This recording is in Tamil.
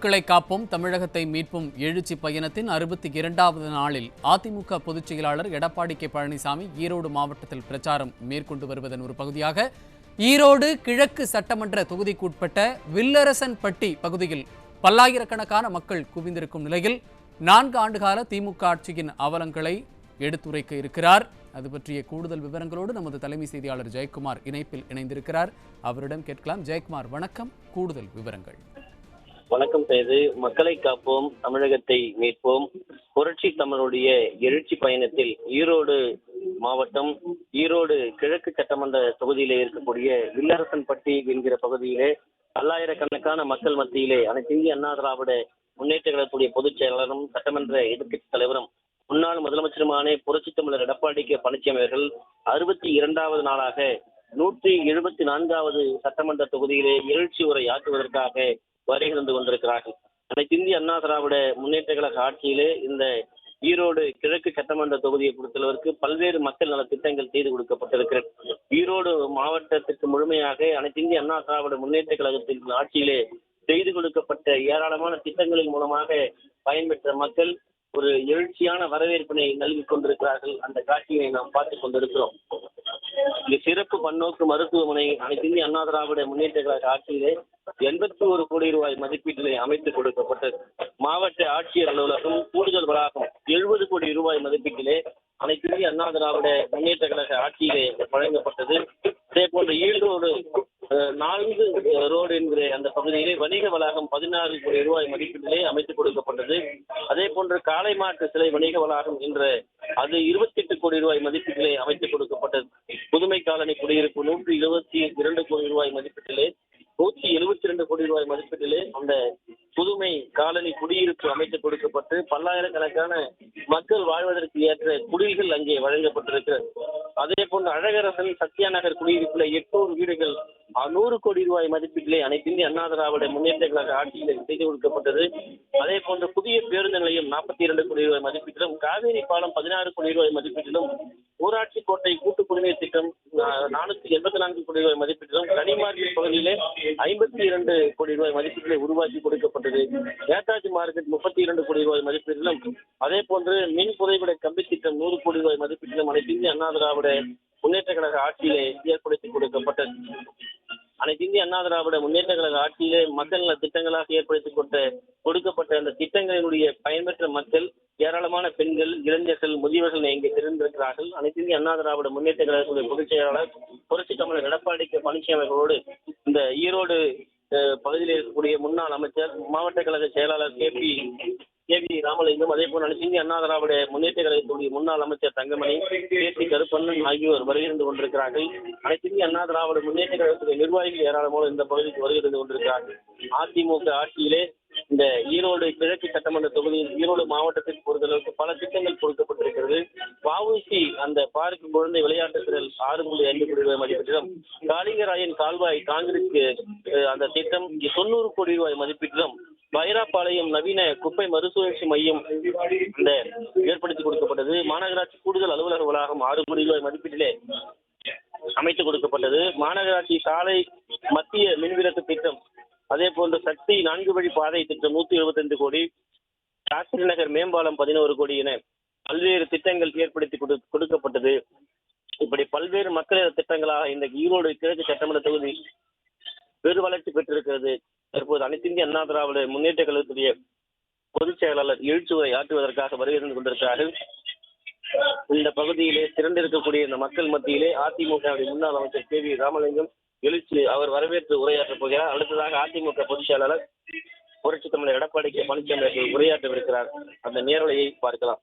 மக்களை காப்போம் தமிழகத்தை மீட்போம் எழுச்சி பயணத்தின் 62வது நாளில் அதிமுக பொதுச் செயலாளர் எடப்பாடி கே பழனிசாமி ஈரோடு மாவட்டத்தில் பிரச்சாரம் மேற்கொண்டு வருவதன் ஒரு பகுதியாக ஈரோடு கிழக்கு சட்டமன்ற தொகுதிக்குட்பட்ட வில்லரசன்பட்டி பகுதியில் பல்லாயிரக்கணக்கான மக்கள் குவிந்திருக்கும் நிலையில் 4 ஆண்டுகால திமுக ஆட்சியின் அவலங்களை எடுத்துரைக்க இருக்கிறார். அது பற்றிய கூடுதல் விவரங்களோடு நமது தலைமை செய்தியாளர் ஜெயக்குமார் இணைப்பில் இணைந்திருக்கிறார். அவரிடம் கேட்கலாம். ஜெயக்குமார், வணக்கம். கூடுதல் விவரங்கள். வணக்கம் செய்து மக்களை காப்போம் தமிழகத்தை மீட்போம் புரட்சி தமிழுடைய எழுச்சி பயணத்தில் ஈரோடு மாவட்டம் ஈரோடு கிழக்கு சட்டமன்ற தொகுதியிலே இருக்கக்கூடிய வில்லரசன்பட்டி என்கிற பகுதியிலே பல்லாயிரக்கணக்கான மக்கள் மத்தியிலே அனைத்து இந்திய அண்ணா திராவிட முன்னேற்ற கழகத்துடைய பொதுச் செயலாளரும் சட்டமன்ற எதிர்க்கட்சி தலைவரும் முன்னாள் முதலமைச்சருமான புரட்சி தமிழர் எடப்பாடி கே பழனிசாமி அவர்கள் 62வது நாளாக 174வது சட்டமன்ற தொகுதியிலே எழுச்சி உரை ஆற்றுவதற்காக வருகை தந்து கொண்டிருக்கிறார்கள். அனைத்து இந்திய அண்ணா திராவிட முன்னேற்ற கழக ஆட்சியிலே இந்த ஈரோடு கிழக்கு சட்டமன்ற தொகுதியை பொறுத்தளவிற்கு பல்வேறு மக்கள் நல திட்டங்கள் செய்து கொடுக்கப்பட்டிருக்கிறது. ஈரோடு மாவட்டத்திற்கு முழுமையாக அனைத்து இந்திய அண்ணா திராவிட முன்னேற்ற கழகத்தின் ஆட்சியிலே செய்து கொடுக்கப்பட்ட ஏராளமான திட்டங்களின் மூலமாக பயன்பெற்ற மக்கள் ஒரு எழுச்சியான வரவேற்பினை நல்கி கொண்டிருக்கிறார்கள். அந்த காட்சியை நாம் பார்த்துக் கொண்டிருக்கிறோம். இந்த சிறப்பு பன்னோக்கு மருத்துவமனை அனைத்து இந்திய அண்ணா திராவிட முன்னேற்ற கழக ஆட்சியிலே 81 கோடி ரூபாய் மதிப்பீட்டிலே அமைத்துக் கொடுக்கப்பட்டது. மாவட்ட ஆட்சியர் அலுவலகம் கூடுதல் வளாகம் 70 கோடி ரூபாய் மதிப்பீட்டிலே அனைத்து இந்திய அண்ணா திராவிட முன்னேற்ற கழக ஆட்சியிலே வழங்கப்பட்டது. அதே போன்று ஈரோடு 4 ரோடு என்கிற அந்த பகுதியிலே வணிக வளாகம் 16 கோடி ரூபாய் மதிப்பீட்டிலே அமைத்துக் கொடுக்கப்பட்டது. அதே போன்று காளை மாட்டு சிலை வணிக வளாகம் என்ற அது 28 கோடி ரூபாய் மதிப்பீட்டிலே அமைத்துக் கொடுக்கப்பட்டது. புதுமை காலனி குடியிருப்பு 122 கோடி ரூபாய் மதிப்பீட்டிலே 172 கோடி ரூபாய் மதிப்பீட்டிலே அந்த புதுமை காலனி குடியிருப்பு அமைத்துக் கொடுக்கப்பட்டு பல்லாயிரக்கணக்கான மக்கள் வாழ்வதற்கு ஏற்ற குடில்கள் அங்கே வழங்கப்பட்டிருக்கிறது. அதே போன்று அழகரசன் சத்யா நகர் குடியிருப்பில் 800 வீடுகள் 100 கோடி ரூபாய் மதிப்பீட்டிலே அனைத்து இந்திய அண்ணா திராவிட முன்னேற்ற கழக ஆட்சியில் செய்து கொடுக்கப்பட்டது. அதே போன்று புதிய பேருந்து நிலையம் 42 கோடி ரூபாய் மதிப்பீட்டிலும், காவேரி பாலம் 16 கோடி ரூபாய் மதிப்பீட்டிலும், ஊராட்சி கோட்டை கூட்டு குடிநீர் திட்டம் 484 கோடி ரூபாய் மதிப்பீட்டிலும், கனிமார்க்கெட் பகுதியிலே 52 கோடி ரூபாய் மதிப்பீட்டிலே உருவாக்கி கொடுக்கப்பட்டது. நேதாஜி மார்க்கெட் 32 கோடி ரூபாய் மதிப்பீட்டிலும், அதே போன்று மின் புதைவிட கம்பி திட்டம் 100 கோடி ரூபாய் மதிப்பீட்டிலும் அனைத்து இந்திய அண்ணா திராவிட முன்னேற்ற கழக ஆட்சியிலே ஏற்படுத்தி கொடுக்கப்பட்டது. அனைத்து இந்திய அண்ணா திராவிட முன்னேற்ற கழக ஆட்சியிலே மக்கள் நல திட்டங்களாக ஏற்படுத்தி கொடுக்கப்பட்ட அந்த திட்டங்களினுடைய பயன்பெற்ற மக்கள் ஏராளமான பெண்கள், இளைஞர்கள், முதியவர்கள் இங்கே திறந்திருக்கிறார்கள். அனைத்து இந்திய அண்ணா திராவிட முன்னேற்ற கழகத்துடைய பொதுச் செயலாளர் புரட்சி தமிழர் எடப்பாடி கே பழனிசாமி அவர்களோடு இந்த ஈரோடு பகுதியில் இருக்கக்கூடிய முன்னாள் அமைச்சர், மாவட்ட கழக செயலாளர் கே வி ராமலிங்கம், அதே போல் அனைத்து இந்திய அண்ணா திராவிட முன்னேற்ற கழகத்துடைய முன்னாள் அமைச்சர் தங்கமணி, கே கருப்பண்ணன் ஆகியோர் வருகிருந்து கொண்டிருக்கிறார்கள். அனைத்து இந்திய அண்ணா திராவிட முன்னேற்ற கழகத்துடைய நிர்வாகிகள் ஏராளமான இந்த பகுதிக்கு வருகிருந்து கொண்டிருக்கிறார்கள். அதிமுக ஆட்சியிலே இந்த ஈரோடு கிழக்கு சட்டமன்ற தொகுதியில் ஈரோடு மாவட்டத்திற்கு பொறுத்தளவுக்கு பல திட்டங்கள் கொடுக்கப்பட்டிருக்கிறது. வஉசி அந்த பார்க் குழந்தை விளையாட்டு திறல் 6.5 கோடி ரூபாய் மதிப்பீட்டிலும், காளிங்கராயன் கால்வாய் காங்கிரஸ் அந்த திட்டம் 90 கோடி ரூபாய் மதிப்பீட்டிலும், வைராப்பாளையம் நவீன குப்பை மறுசுழற்சி மையம் இந்த ஏற்படுத்தி கொடுக்கப்பட்டது. மாநகராட்சி கூடுதல் அலுவலக வளாகம் 6 கோடி ரூபாய் மதிப்பீட்டிலே அமைத்துக் கொடுக்கப்பட்டது. மாநகராட்சி சாலை மத்திய மின்விலக்கு திட்டம், அதே போன்று சக்தி 4 வழி பாதை திட்டம் 175 கோடி, சாஸ்திரி நகர் மேம்பாலம் 11 கோடி என பல்வேறு திட்டங்கள் ஏற்படுத்தி கொடுக்கப்பட்டது. இப்படி பல்வேறு மக்கள் திட்டங்களாக இந்த ஈரோடு கிழக்கு சட்டமன்ற தொகுதி பெரு வளர்ச்சி பெற்றிருக்கிறது. தற்போது அனைத்து இந்திய அண்ணா திராவிட முன்னேற்ற கழகத்துடைய பொதுச் செயலாளர் எழுச்சி உரை ஆற்றுவதற்காக வருகை கொண்டிருக்கிறார்கள். இந்த பகுதியிலே திரண்டிருக்கக்கூடிய இந்த மக்கள் மத்தியிலே அதிமுக முன்னாள் அமைச்சர் கே வி ராமலிங்கம் எழுச்சி அவர் வரவேற்று உரையாற்றப் போகிறார். அடுத்ததாக அதிமுக பொதுச் செயலாளர் புரட்சி தமிழர் எடப்பாடி கே பழனிசாமி அவர்கள் உரையாற்றவிருக்கிறார். அந்த நேரலையை பார்க்கலாம்.